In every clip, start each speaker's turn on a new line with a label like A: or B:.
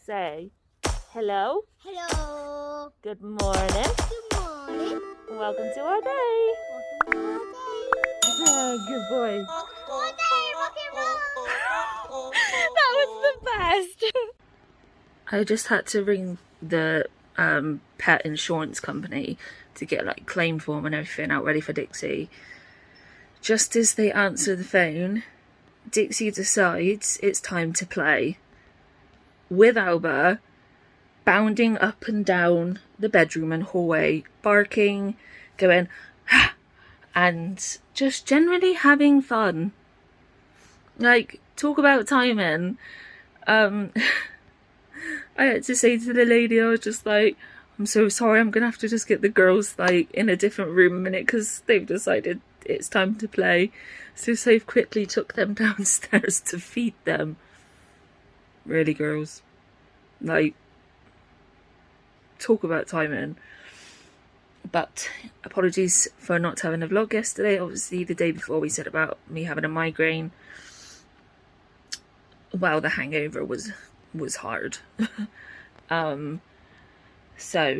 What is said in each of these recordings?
A: Say hello.
B: Hello.
A: Good morning.
B: Good morning.
A: Welcome to our day.
B: Welcome to our
A: Oh, good boy.
B: day. Our day, rock and roll.
A: That was the best. I just had to ring the pet insurance company to get like claim form and everything out ready for Dixie. Just as they answer the phone, Dixie decides it's time to play, with Alba bounding up and down the bedroom and hallway, barking, going ah, and just generally having fun. Like, talk about timing. I had to say to the lady, I was just like, I'm so sorry, I'm gonna have to just get the girls like in a different room a minute because they've decided it's time to play. So Soph quickly took them downstairs to feed them. Really, girls, like, talk about timing. But apologies for not having a vlog yesterday. Obviously the day before we said about me having a migraine. Well, the hangover was hard. So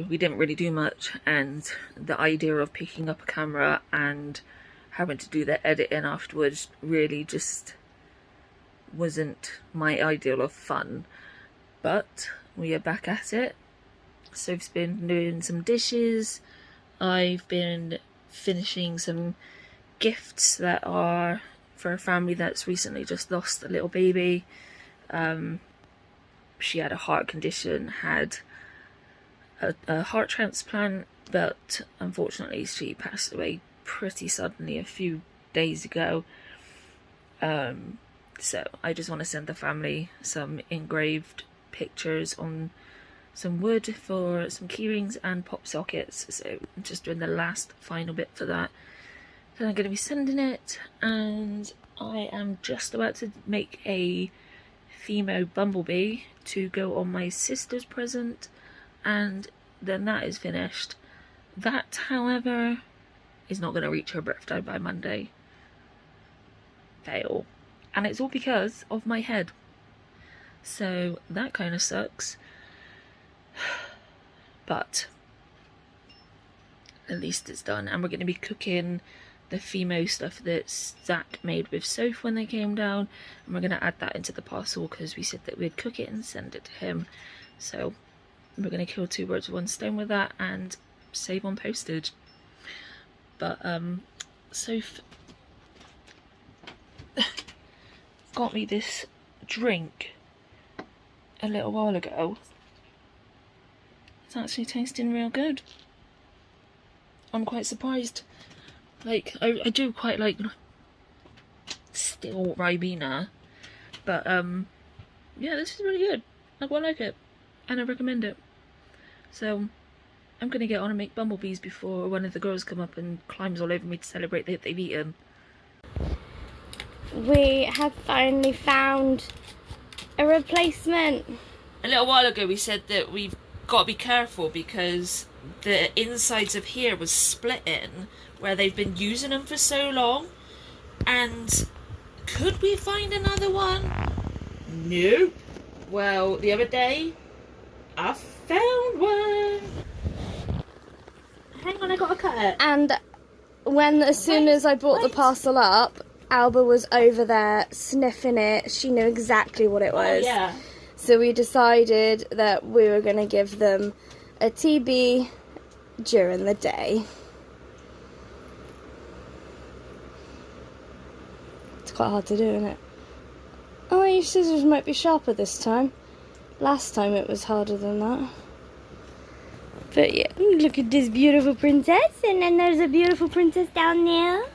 A: we didn't really do much, and the idea of picking up a camera and having to do the editing afterwards really just wasn't my ideal of fun. But we are back at it. Soph's been doing some dishes. I've been finishing some gifts that are for a family that's recently just lost a little baby. She had a heart condition, had a heart transplant, but unfortunately she passed away pretty suddenly a few days ago. So I just want to send the family some engraved pictures on some wood for some keyrings and pop sockets. So I'm just doing the last final bit for that. Then I'm going to be sending it, and I am just about to make a Fimo bumblebee to go on my sister's present, and then that is finished. That, however, is not going to reach her birthday by Monday. Fail. And it's all because of my head. So that kind of sucks. But at least it's done. And we're going to be cooking the Fimo stuff that Zach made with Soph when they came down. And we're going to add that into the parcel because we said that we'd cook it and send it to him. So we're going to kill two birds with one stone with that and save on postage. But Soph got me this drink a little while ago. It's actually tasting real good. I'm quite surprised. Like, I do quite like still Ribena, but yeah, this is really good. I quite like it, and I recommend it. So I'm gonna get on and make bumblebees before one of the girls come up and climbs all over me to celebrate that they've eaten.
B: We have finally found a replacement.
A: A little while ago we said that we've got to be careful because the insides of here was splitting where they've been using them for so long. And could we find another one? Nope. Well, the other day I found one. Hang on, I gotta cut it.
B: And as soon as I brought the parcel up, Alba was over there sniffing it. She knew exactly what it was.
A: Oh, yeah.
B: So we decided that we were going to give them a TB during the day. It's quite hard to do, isn't it? Oh, your scissors might be sharper this time. Last time it was harder than that. But yeah, look at this beautiful princess, and then there's a beautiful princess down there.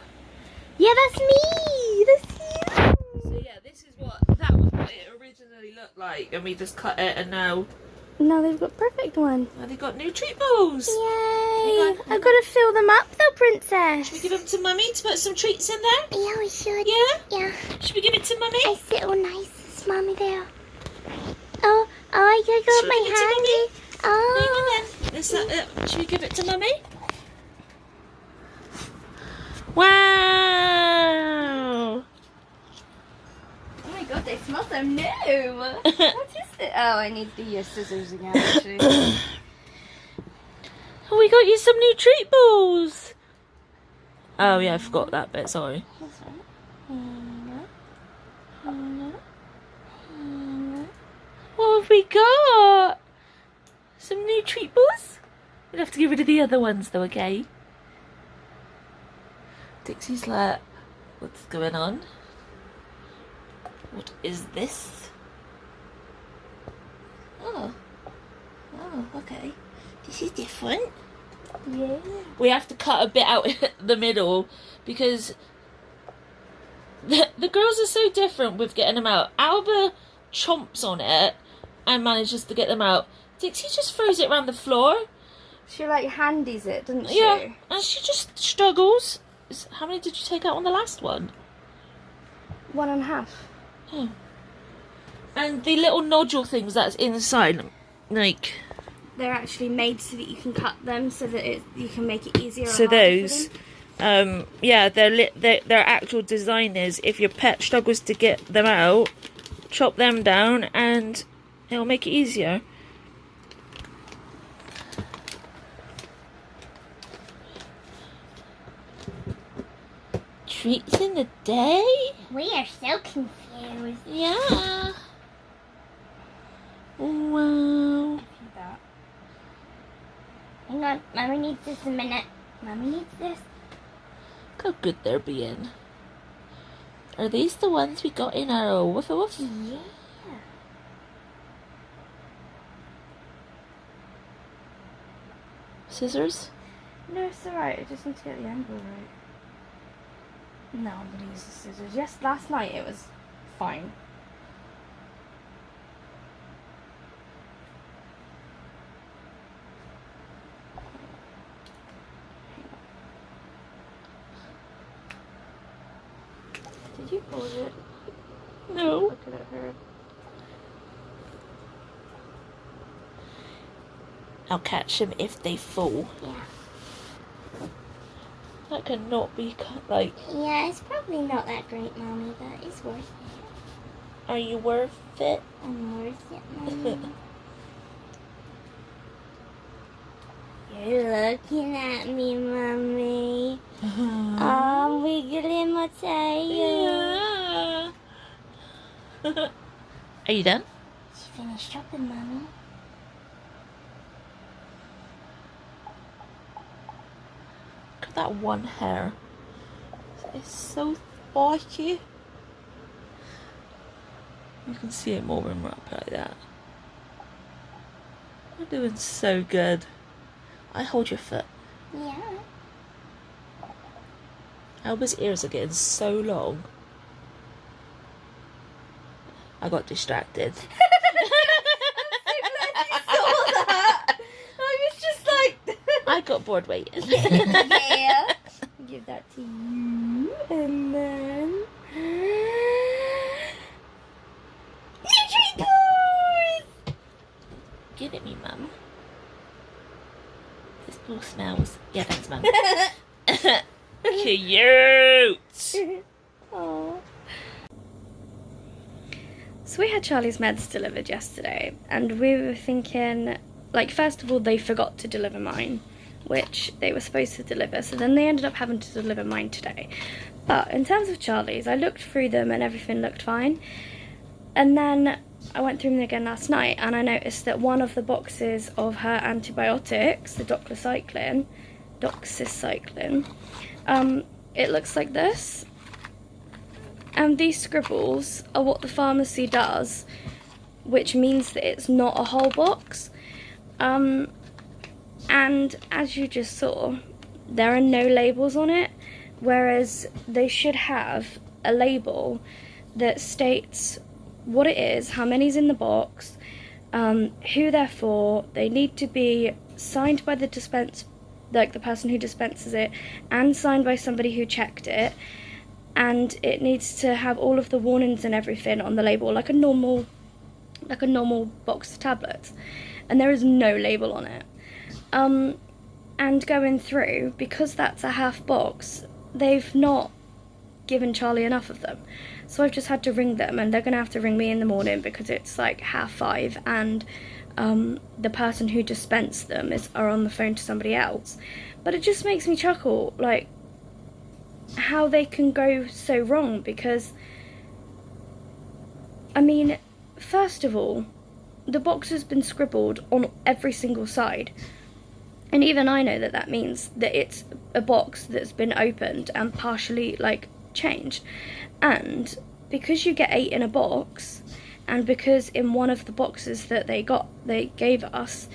B: Yeah, that's me! That's you!
A: So yeah, this is what it originally looked like, and we just cut it, and now
B: they've got perfect one.
A: they got new treat balls.
B: Yay! I've got to fill them up though, princess.
A: Should we give them to Mummy to put some treats in there?
B: Yeah, we should.
A: Yeah?
B: Yeah.
A: Should we give it to Mummy?
B: I sit all nice, mommy there. Oh, I gotta go with my handy. Oh.
A: Hang on then. Is that it? Should we give it to Mummy? Wow!
B: Oh my god, they smell so new. What is Oh, I need the scissors again, actually.
A: Oh, we got you some new treat balls. Oh yeah, I forgot that bit, sorry.
B: That's right.
A: What have we got? Some new treat balls? We'll have to get rid of the other ones though, okay? Dixie's like, what's going on? What is this? Oh, okay. This is different.
B: Yeah.
A: We have to cut a bit out in the middle because the girls are so different with getting them out. Alba chomps on it and manages to get them out. Dixie just throws it around the floor.
B: She like handies it, doesn't she?
A: Yeah, and she just struggles. How many did you take out on the last one?
B: 1.5.
A: Oh. And the little nodule things that's inside, like...
B: They're actually made so that you can cut them so that you can make it easier.
A: So those, yeah, their actual design is if your pet struggles to get them out, chop them down and it'll make it easier. Treats in the day?
B: We are so confused.
A: Yeah. Wow.
B: Hang on, Mommy needs this a minute. Mommy needs this.
A: Look how good they're being. Are these the ones we got in our Wufwuf?
B: Yeah.
A: Scissors?
B: No, it's alright. I just need to get the angle right. No, I'm going to use the scissors. Yes, last night it was fine. Did you pause it?
A: No.
B: Looking at her.
A: I'll catch them if they fall.
B: Yeah.
A: That cannot be like...
B: Yeah, it's probably not that great, Mommy, but it's worth it.
A: Are you worth it?
B: I'm worth it, Mommy. You're looking at me, Mommy. I'm wiggling my tail.
A: Yeah. Are you done?
B: She finished shopping, Mommy.
A: Look at that one hair. It's so spiky. You can see it more when we're up like that. You're doing so good. I hold your foot.
B: Yeah.
A: Alba's ears are getting so long. I got distracted.
B: I was just like...
A: I got bored waiting.
B: Yeah. Give that to you. And then... Treat balls!
A: Give it me, Mum. This ball smells. Yeah, thanks, Mum. Cute!
B: Aww. So we had Charlie's meds delivered yesterday, and we were thinking, like, first of all, they forgot to deliver mine, which they were supposed to deliver, so then they ended up having to deliver mine today. But in terms of Charlie's, I looked through them and everything looked fine. And then I went through them again last night, and I noticed that one of the boxes of her antibiotics, the doxycycline, it looks like this. And these scribbles are what the pharmacy does, which means that it's not a whole box. And as you just saw, there are no labels on it, whereas they should have a label that states what it is, how many's in the box, who they're for. They need to be signed by the the person who dispenses it, and signed by somebody who checked it. And it needs to have all of the warnings and everything on the label, like a normal box of tablets. And there is no label on it. And going through, because that's a half box, they've not given Charlie enough of them. So I've just had to ring them, and they're going to have to ring me in the morning because it's like 5:30, and the person who dispensed them are on the phone to somebody else. But it just makes me chuckle, like, how they can go so wrong, because, I mean, first of all, the box has been scribbled on every single side. And even I know that that means that it's a box that's been opened and partially, like, changed. And because you get 8 in a box, and because in one of the boxes that they gave us,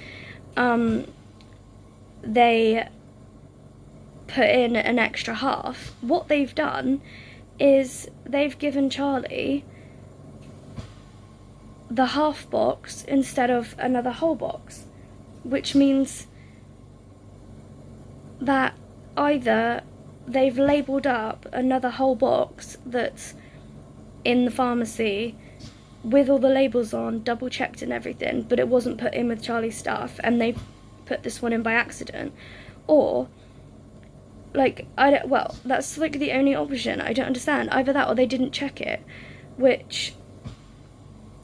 B: they put in an extra half, what they've done is they've given Charlie the half box instead of another whole box, which means that either they've labelled up another whole box that's in the pharmacy with all the labels on, double checked and everything, but it wasn't put in with Charlie's stuff, and they put this one in by accident, or, like, well, that's like the only option. I don't understand. Either that or they didn't check it, which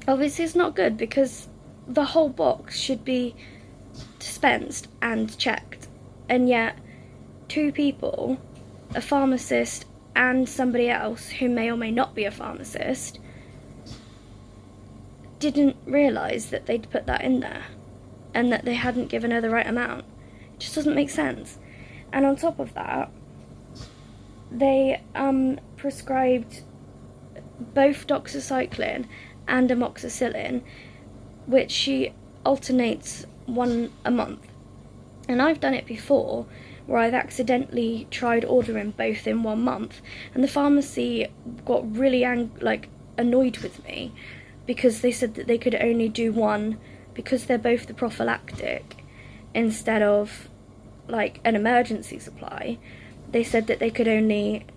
B: obviously is not good, because the whole box should be dispensed and checked, and yet 2 people, a pharmacist and somebody else who may or may not be a pharmacist, didn't realise that they'd put that in there and that they hadn't given her the right amount. It just doesn't make sense. And on top of that, they prescribed both doxycycline and amoxicillin, which she alternates one a month. And I've done it before, where I've accidentally tried ordering both in 1 month, and the pharmacy got really annoyed with me, because they said that they could only do one because they're both the prophylactic instead of like an emergency supply. They said that they could only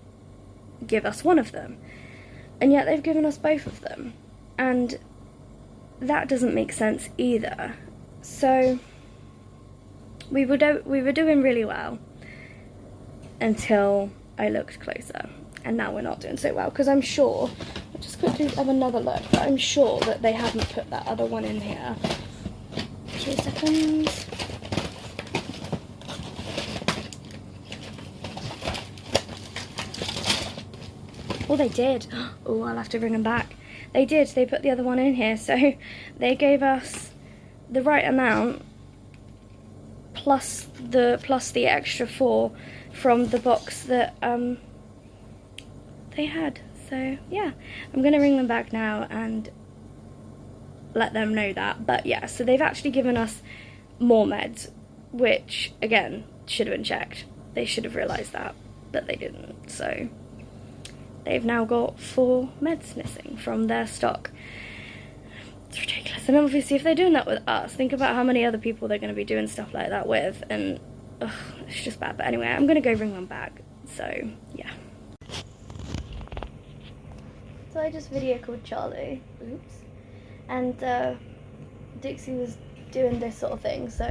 B: give us one of them, and yet they've given us both of them, and that doesn't make sense either. So we were doing really well until I looked closer, and now we're not doing so well, because I'm sure, I'll just quickly have another look, but I'm sure that they haven't put that other one in here. 2 seconds. Oh, they did. Oh, I'll have to bring them back. They did. They put the other one in here, so they gave us the right amount plus the extra 4 from the box that they had. So yeah, I'm gonna ring them back now and let them know that. But yeah, so they've actually given us more meds, which again should have been checked. They should have realised that, but they didn't. So they've now got 4 meds missing from their stock. It's ridiculous. And obviously if they're doing that with us, think about how many other people they're going to be doing stuff like that with, and ugh, it's just bad. But anyway, I'm going to go ring them back. So yeah. So I just video called Charlie, oops, and Dixie was doing this sort of thing, so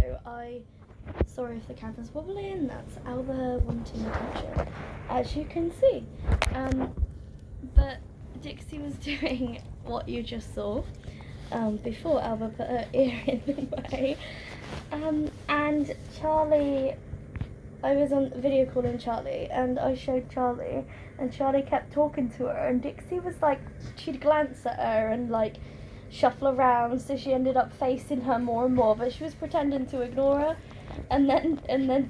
B: sorry if the camera's wobbling, that's Alba wanting attention, as you can see. But Dixie was doing what you just saw before Alba put her ear in the way. And Charlie, I was on video calling Charlie, and I showed Charlie, and Charlie kept talking to her, and Dixie was like, she'd glance at her and like shuffle around, so she ended up facing her more and more, but she was pretending to ignore her. And then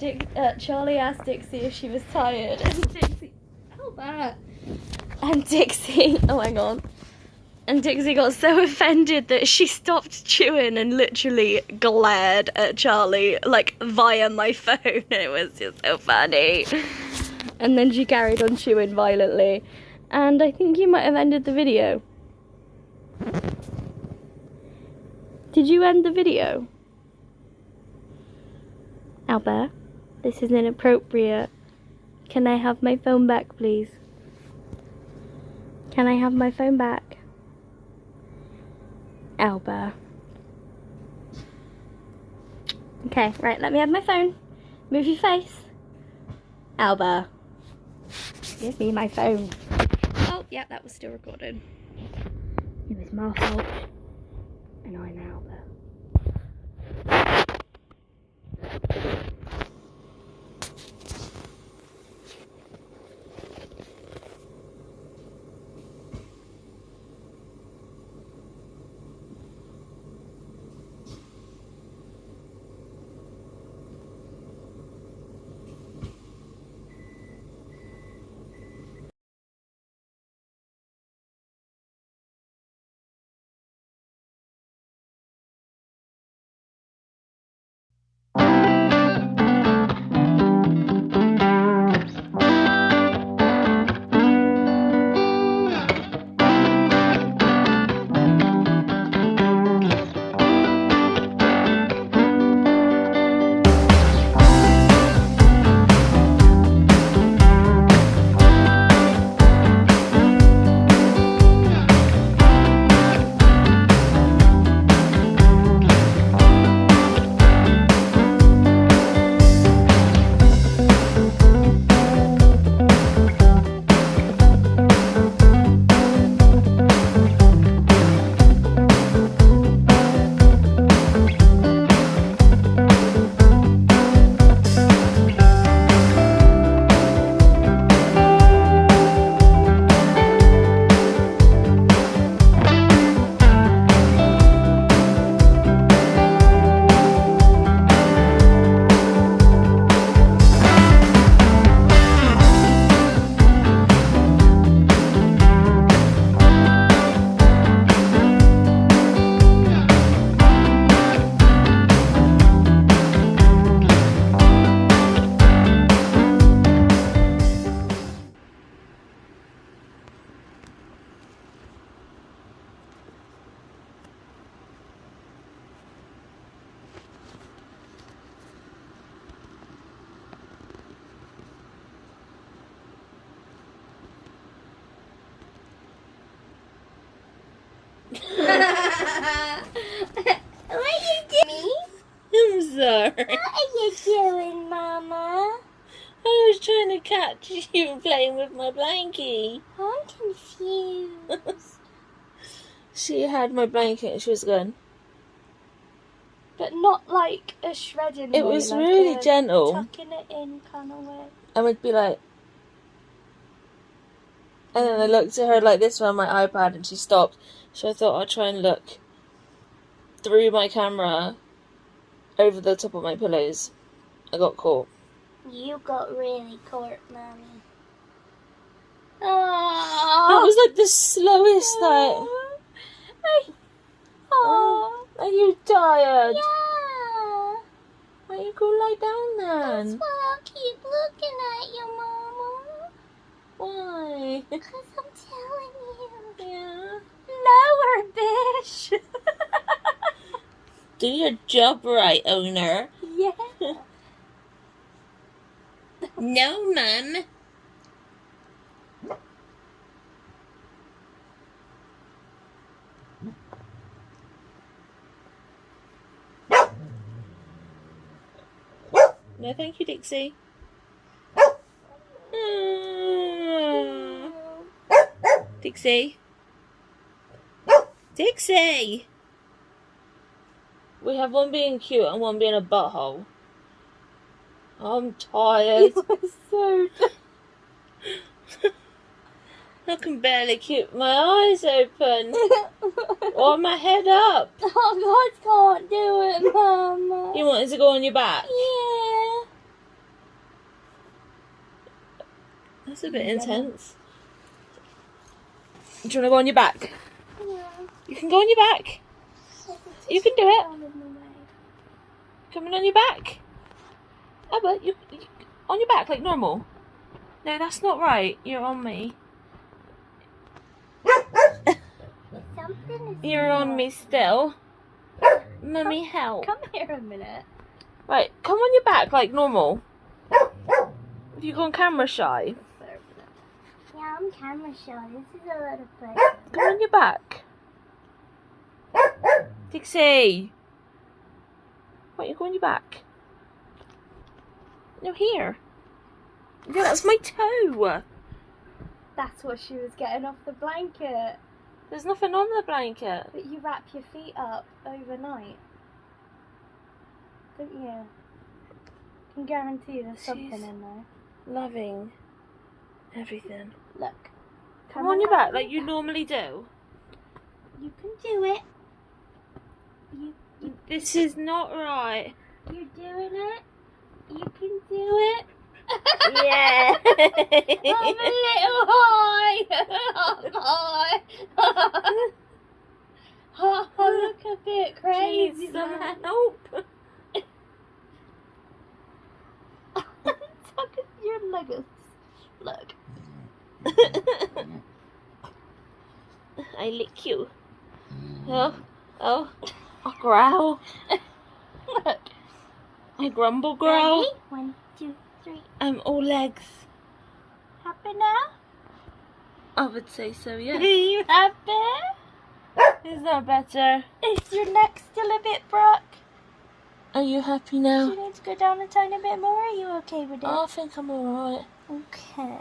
B: Charlie asked Dixie if she was tired, and Dixie, Albert, and Dixie, oh my god, and Dixie got so offended that she stopped chewing and literally glared at Charlie, like, via my phone. It was just so funny. And then she carried on chewing violently, and I think you might have ended the video. Did you end the video? Albert, this is inappropriate. Can I have my phone back, please? Can I have my phone back? Albert. Okay, right, let me have my phone. Move your face. Albert. Give me my phone. Oh, Yeah, that was still recording. It was my fault. And I'm out there. What are you doing?
A: I'm sorry.
B: What are you doing, Mama?
A: I was trying to catch you playing with my blankie.
B: I'm confused.
A: She had my blanket and she was going.
B: But not like a shredding
A: It
B: way,
A: was
B: like
A: really
B: a
A: gentle.
B: tucking it in kind of way.
A: I would be like. And then I looked at her like this on my iPad and she stopped. So I thought I'd try and look through my camera over the top of my pillows. I got caught.
B: You got really caught, Mommy.
A: It
B: Oh,
A: was like the slowest like.
B: oh,
A: Are you tired?
B: yeah.
A: Why don't you go lie down
B: That's
A: then?
B: why I'll keep looking at you, Mama.
A: Why?
B: Because I'm telling you.
A: Yeah.
B: Lower, bitch.
A: Do your job right, owner.
B: Yeah.
A: No, Mum. No, thank you, Dixie. Dixie. Dixie! We have one being cute and one being a butthole. I'm tired.
B: You are so
A: I can barely keep my eyes open. Or my head up.
B: Oh, God can't do it, Mama.
A: You wanted to go on your back?
B: Yeah.
A: That's a bit intense. Do you want to go on your back?
B: Yeah.
A: You can go on your back. You can do it. Coming on your back. Albert, you on your back like normal. No, that's not right. You're on me. You're on me still. Mummy, help.
B: Come here a minute.
A: Right, come on your back like normal. Have you gone camera shy?
B: Yeah, I'm camera shy. This is a lot of pressure.
A: Come on your back. Dixie. Why don't you go on your back? No, here. No, that's my toe.
B: That's what she was getting off the blanket.
A: There's nothing on the blanket.
B: But you wrap your feet up overnight, don't you? I can guarantee there's something in there.
A: Loving everything.
B: Look.
A: Come on your back like you normally do.
B: You can do it.
A: This is not right.
B: You're doing it. You can do it.
A: Yeah.
B: I'm a little high. I'm high. Oh, look a bit crazy.
A: She needs some help.
B: Look at your legs. Look.
A: I lick you. Oh, I growl.
B: Look.
A: I grumble growl.
B: Ready? 1, 2, 3.
A: I'm all legs.
B: Happy now?
A: I would say so, yeah.
B: Are you happy?
A: Is that better?
B: Is your neck still a bit broke?
A: Are you happy
B: Do
A: now?
B: you need to go down a tiny bit more? Are you okay with it?
A: I think I'm alright.
B: Okay.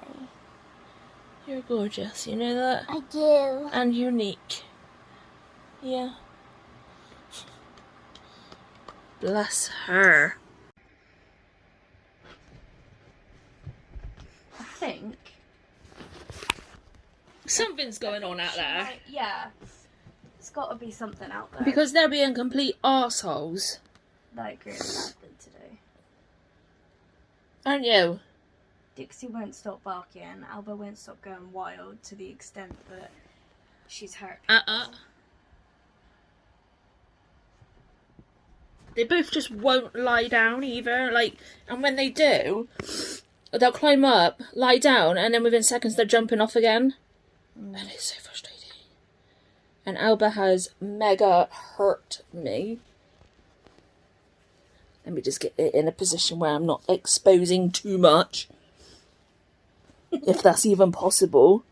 A: You're gorgeous, you know that?
B: I do.
A: And unique. Yeah. Bless her.
B: I think.
A: Something's going on out there.
B: Yeah. It's got to be something out there.
A: Because they're being complete arseholes.
B: Like really bad than today.
A: Aren't you?
B: Dixie won't stop barking. Alba won't stop going wild to the extent that she's hurt people.
A: They both just won't lie down either. Like, and when they do, they'll climb up, lie down, and then within seconds they're jumping off again. And it's so frustrating. And Alba has mega hurt me. Let me just get it in a position where I'm not exposing too much. If that's even possible.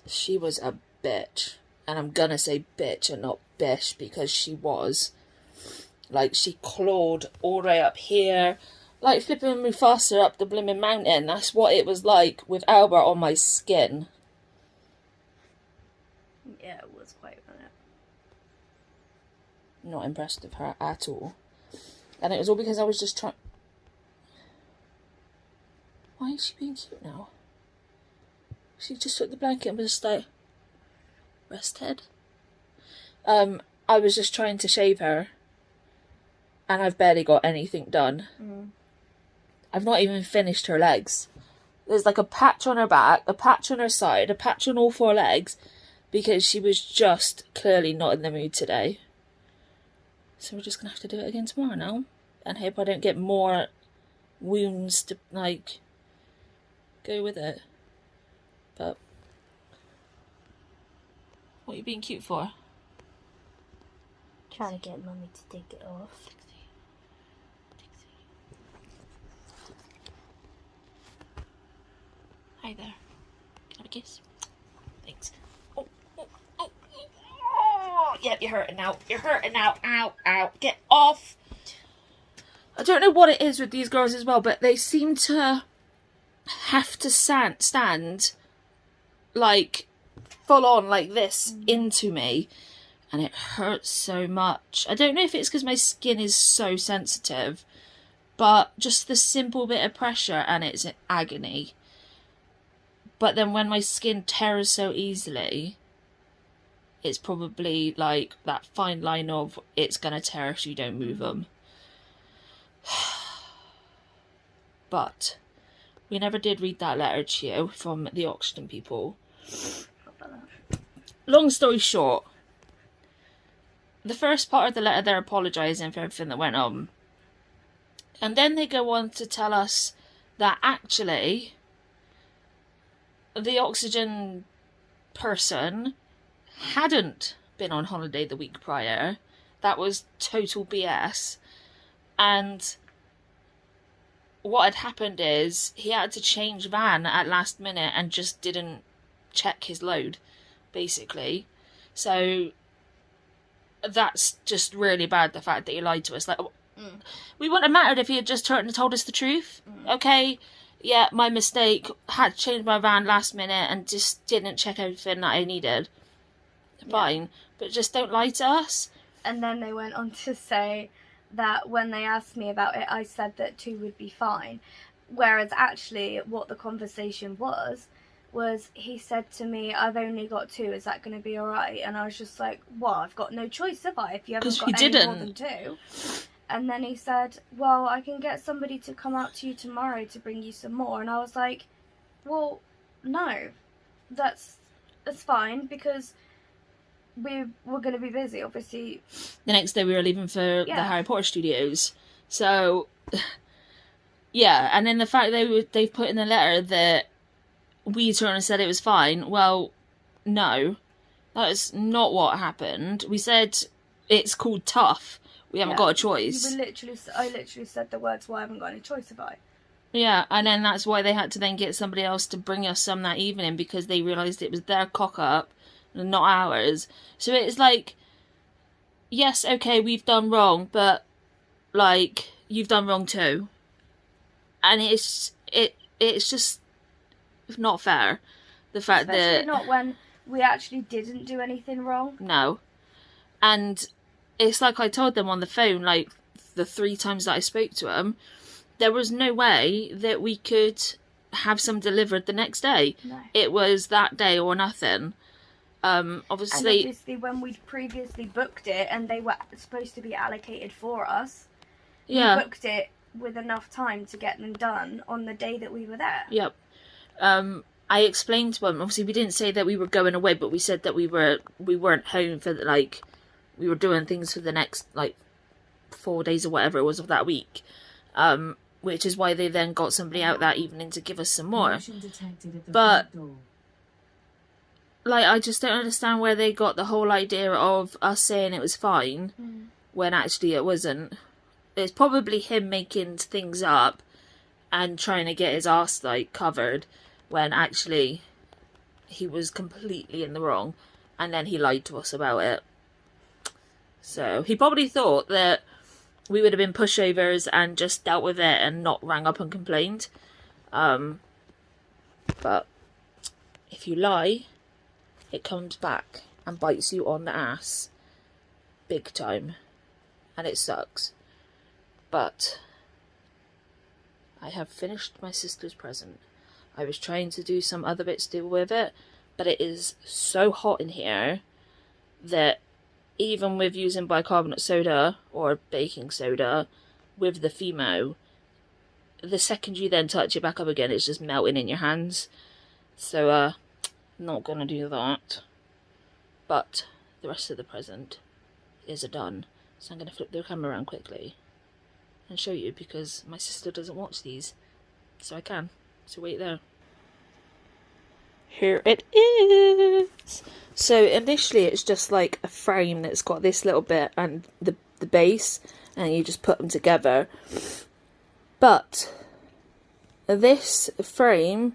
A: She was a bitch. And I'm gonna say bitch and not bish because she was. Like, she clawed all the way up here. Like flipping Mufasa up the blimmin' mountain. That's what it was like with Albert on my skin.
B: Yeah, it was quite a minute.
A: Not impressed with her at all. And it was all because I was just trying... Why is she being cute now? She just took the blanket and was just like... rested. I was just trying to shave her. And I've barely got anything done. I've not even finished her legs. There's like a patch on her back, a patch on her side, a patch on all 4 legs. Because she was just clearly not in the mood today. So we're just going to have to do it again tomorrow now. And hope I don't get more wounds to, like, go with it. But... what are you being cute for?
B: Trying to get Mummy to take it off.
A: Dixie. Hi there. Can I have a kiss? Thanks. Oh. Yep, you're hurting now. You're hurting now. Ow. Get off. I don't know what it is with these girls as well, but they seem to have to stand like full on like this into me, and it hurts so much. I don't know if it's because my skin is so sensitive, but just the simple bit of pressure and it's agony. But then when my skin tears so easily, it's probably like that fine line of it's gonna tear if you don't move them. But we never did read that letter to you from the Oxygen people. Long story short, the first part of the letter, they're apologising for everything that went on. And then they go on to tell us that actually the Oxygen person hadn't been on holiday the week prior. That was total BS. And what had happened is he had to change van at last minute and just didn't check his load, basically. So that's just really bad, the fact that he lied to us. Like, We wouldn't have mattered if he had just turned and told us the truth. Okay, yeah, my mistake. Had to change my van last minute and just didn't check everything that I needed. Fine, but just don't lie to us.
B: And then they went on to say that when they asked me about it, I said that 2 would be fine. Whereas actually what the conversation was he said to me, I've only got 2, is that going to be alright? And I was just like, well, I've got no choice, have I, if you haven't got any more than 2? And then he said, well, I can get somebody to come out to you tomorrow to bring you some more. And I was like, well, no, that's fine, because we were going to be busy, obviously.
A: The next day we were leaving for the Harry Potter studios. So, yeah, and then the fact they've put in the letter that we turned and said it was fine, well, no, that is not what happened. We said it's called tough. We haven't got a choice.
B: I literally said the words, well, I haven't got any choice, have I?
A: Yeah, and then that's why they had to then get somebody else to bring us some that evening, because they realised it was their cock-up, not ours. So it's like, yes, okay, we've done wrong, but, like, you've done wrong too. And it's just not fair. The fact
B: Especially not when we actually didn't do anything wrong.
A: No. And it's like I told them on the phone, like, the 3 times that I spoke to them, there was no way that we could have some delivered the next day.
B: No.
A: It was that day or nothing. Obviously
B: when we'd previously booked it and they were supposed to be allocated for us, we booked it with enough time to get them done on the day that we were there.
A: Yep. I explained to them, obviously we didn't say that we were going away, but we said that we weren't home for, like, we were doing things for the next, like, 4 days or whatever it was of that week. Which is why they then got somebody out that evening to give us some more. But, like, I just don't understand where they got the whole idea of us saying it was fine when actually it wasn't. It's probably him making things up and trying to get his arse, like, covered, when actually he was completely in the wrong, and then he lied to us about it. So he probably thought that we would have been pushovers and just dealt with it and not rang up and complained. But if you lie, it comes back and bites you on the ass big time, and it sucks. But I have finished my sister's present. I was trying to do some other bits to do with it, but it is so hot in here that even with using bicarbonate soda or baking soda with the Fimo, the second you then touch it back up again, it's just melting in your hands. So, not gonna do that. But the rest of the present is done. So I'm gonna flip the camera around quickly and show you, because my sister doesn't watch these, so I can. So wait there. Here it is. So initially it's just like a frame that's got this little bit and the base, and you just put them together. But this frame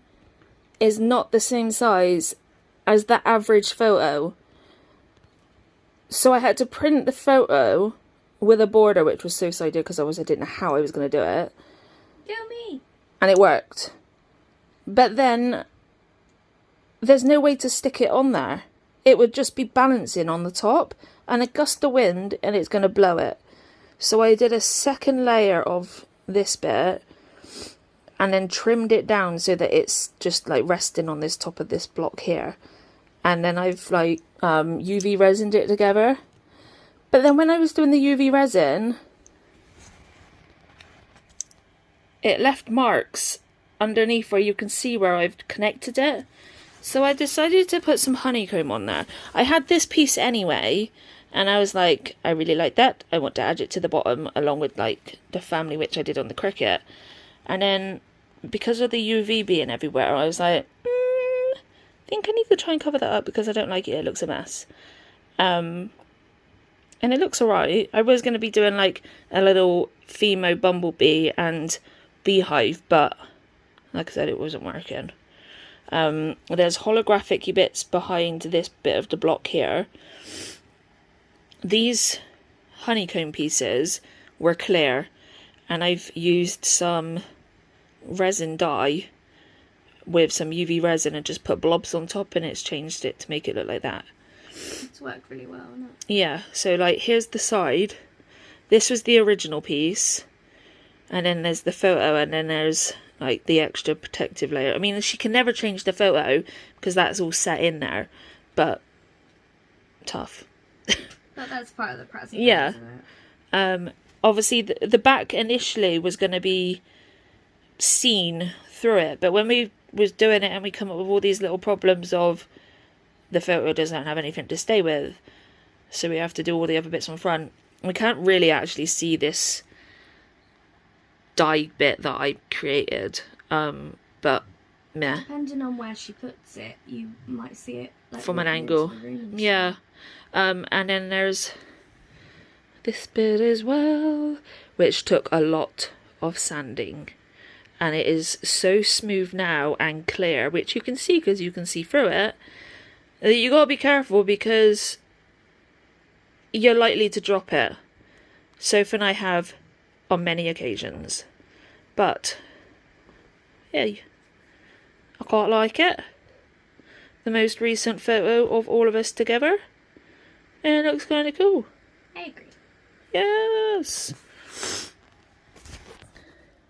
A: is not the same size as the average photo. So I had to print the photo with a border, which was so sided because I didn't know how I was going to do it.
B: Go me!
A: And it worked. But then there's no way to stick it on there. It would just be balancing on the top, and a gust of wind and it's going to blow it. So I did a second layer of this bit and then trimmed it down so that it's just like resting on this top of this block here. And then I've like UV resined it together. But then when I was doing the UV resin, it left marks underneath where you can see where I've connected it. So I decided to put some honeycomb on there. I had this piece anyway, and I was like, I really like that. I want to add it to the bottom along with like the family, which I did on the Cricut. And then because of the UV being everywhere, I was like, I think I need to try and cover that up because I don't like it. It looks a mess. And it looks alright. I was going to be doing like a little Fimo bumblebee and beehive, but like I said, it wasn't working. There's holographic bits behind this bit of the block here. These honeycomb pieces were clear, and I've used some resin dye with some UV resin and just put blobs on top, and it's changed it to make it look like that.
B: It's worked really well, hasn't it?
A: Yeah, so like here's the side. This was the original piece, and then there's the photo, and then there's like the extra protective layer. I mean, she can never change the photo because that's all set in there, but tough.
B: But that's part of the present.
A: Yeah.
B: Isn't it?
A: Obviously the back initially was going to be seen through it, but when we was doing it and we come up with all these little problems of the photo doesn't have anything to stay with, so we have to do all the other bits on front. We can't really actually see this dye bit that I created, but yeah.
B: Depending on where she puts it, you might see it like,
A: from an angle. Yeah. And then there's this bit as well, which took a lot of sanding, and it is so smooth now and clear, which you can see because you can see through it. You gotta be careful because you're likely to drop it. Sophie and I have on many occasions, but yeah, I quite like it. The most recent photo of all of us together, and it looks kind of cool.
B: I agree.
A: Yes.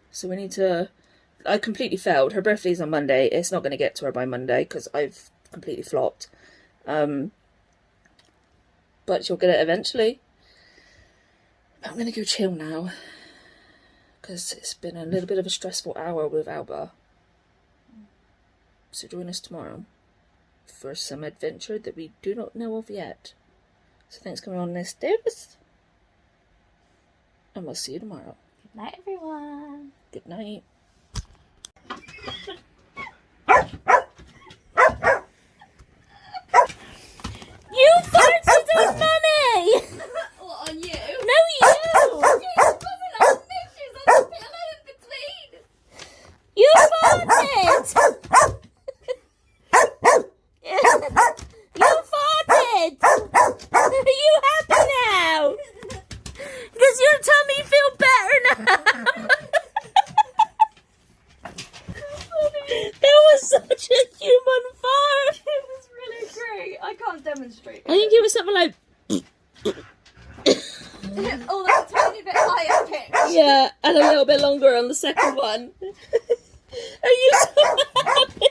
A: So we need to... I completely failed. Her birthday's on Monday. It's not going to get to her by Monday because I've completely flopped. But she'll get it eventually. I'm going to go chill now because it's been a little bit of a stressful hour with Alba. So join us tomorrow for some adventure that we do not know of yet. So thanks for coming on this, Davis. And we'll see you tomorrow.
B: Good night, everyone.
A: Good night.
B: You farted on Mummy! What, on you? No, you! You farted! You farted! Are you happy now? Does your tummy feel better now? That was such a human fart. It was really great. I can't demonstrate.
A: I think it was something like...
B: Oh, that's a tiny bit higher pitch.
A: Yeah, and a little bit longer on the second one. Are you so happy?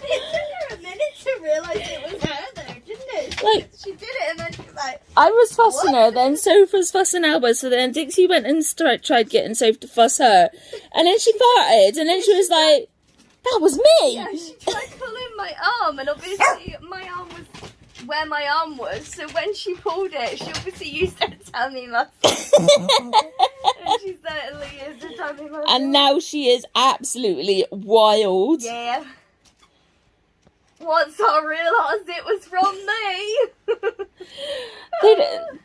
B: It took her a minute to realise it was her there, didn't it?
A: Like,
B: she did it and then she was like...
A: I was fussing her, then Soph was fussing Alba, so then Dixie went and tried getting Soph to fuss her. And then she farted, and then she was like, that was me!
B: Yeah, she tried pulling my arm, and obviously my arm was where my arm was, so when she pulled it, she obviously used her tummy muscle. And she certainly used her tummy muscle.
A: And now she is absolutely wild.
B: Yeah. Once I realised it was from me.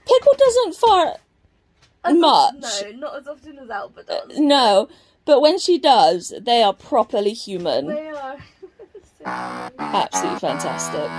A: Pickle doesn't fart much.
B: No, not as often as Alba does.
A: No, but when she does, they are properly human.
B: They are. So
A: Absolutely fantastic.